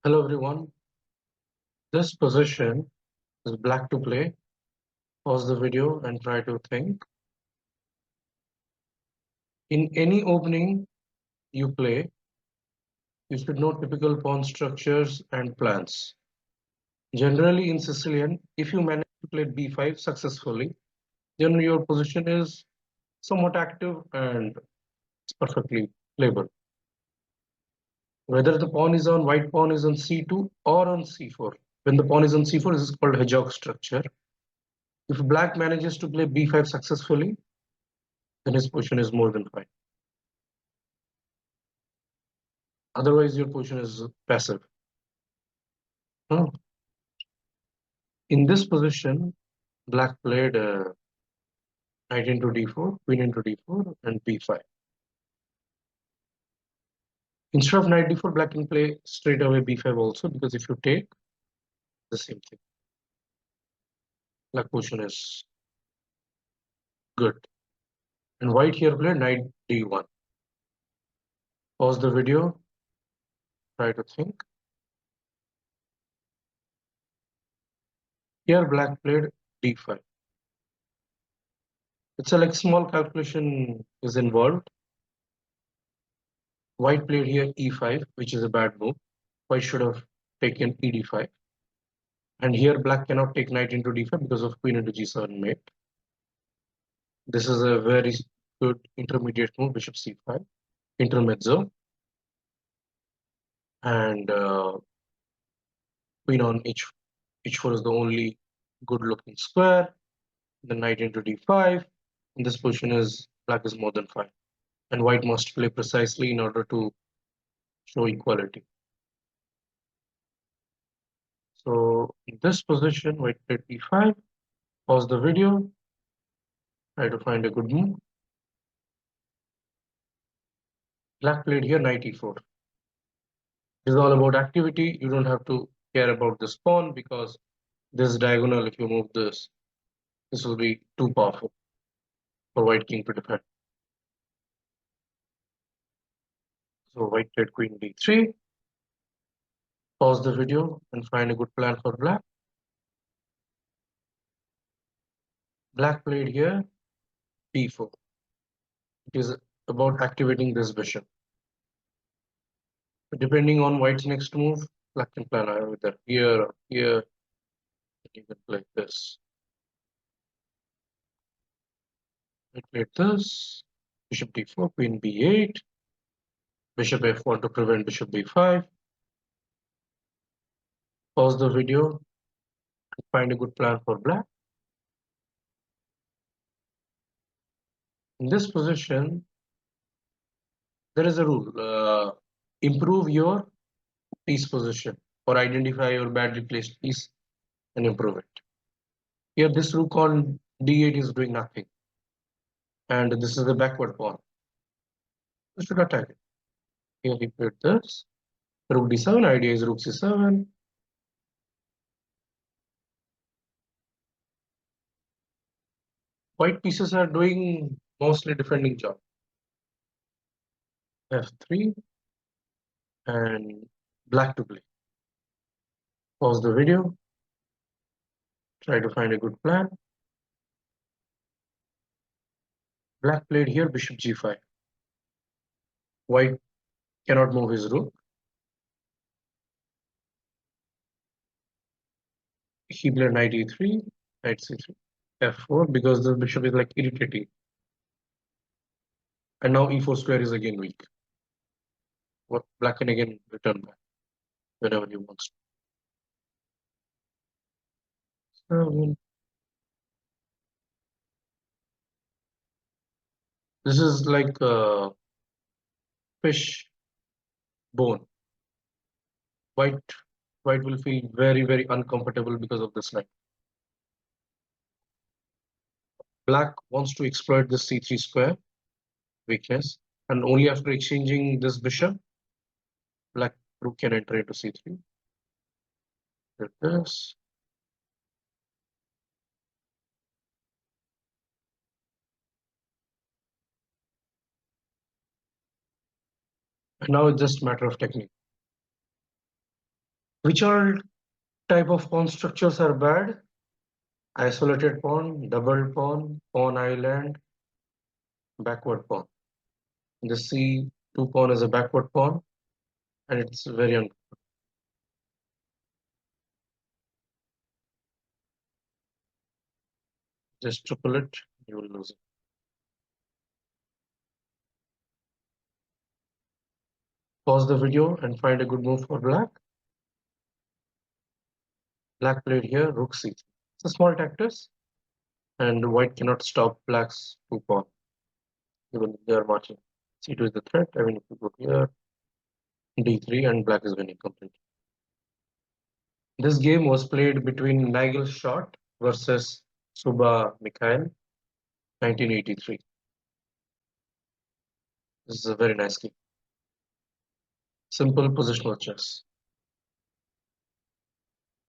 Hello everyone. This position is black to play. Pause the video and try to think. In any opening you play, you should know typical pawn structures and plans. Generally in Sicilian, if you manage to play b5 successfully, then your position is somewhat active and it's perfectly playable. Whether the pawn is on white pawn is on c2 or on c4. When the pawn is on c4, this is called hedgehog structure. If black manages to play b5 successfully, then his position is more than fine. Otherwise, your position is passive. Hmm. In this position, black played knight into d4, queen into d4, and b5. Instead of knight d4, black can play straight away b5 also, because if you take the same thing, black position is good. And white here played knight d1. Pause the video, try to think. Here black played d5. It's a like small calculation is involved. White played here e5, which is a bad move. White should have taken ed5. And here black cannot take knight into d5 because of queen into g7 mate. This is a very good intermediate move, bishop c5, intermezzo, and queen on h4 is the only good looking square. The knight into d5. And this position is black is more than fine. And white must play precisely in order to show equality. So in this position, white played e5. Pause the video. Try to find a good move. Black played here knight e4. This is all about activity. You don't have to care about this pawn because this diagonal, if you move this will be too powerful for white king to defend. So white played queen d3. Pause the video and find a good plan for black. Black played here b4. It is about activating this bishop. Depending on white's next move, black can plan either here or here. You can play this. White played this. Bishop d4, queen b8. Bishop f1 to prevent bishop b5. Pause the video and find a good plan for black. In this position, there is a rule. Improve your piece position or identify your badly placed piece and improve it. Here, this rook on d8 is doing nothing. And this is the backward pawn. You should attack it. Here he played this. Rook d7, idea is rook c7. White pieces are doing mostly defending job. f3 and black to play. Pause the video. Try to find a good plan. Black played here bishop g5. White cannot move his rook. He played knight e3, knight c3, f4 because the bishop is like irritating. And now e4 square is again weak. What black can again return back whenever he wants. So, this is like a fish bone. White white will feel very, very uncomfortable because of this line. Black wants to exploit this c3 square weakness, and only after exchanging this bishop, black rook can enter into c3. Like this. And now it's just a matter of technique. Which all type of pawn structures are bad? Isolated pawn, double pawn, pawn island, backward pawn. The C2 pawn is a backward pawn and it's very just triple it, you will lose it. Pause the video and find a good move for black. Black played here, rook c3. It's a small tactics and white cannot stop black's two pawn even if they are marching. C2 is the threat. I mean, if you go here, d3 and black is winning completely. This game was played between Nigel Short versus Suba Mikhail, 1983. This is a very nice game. Simple positional chess.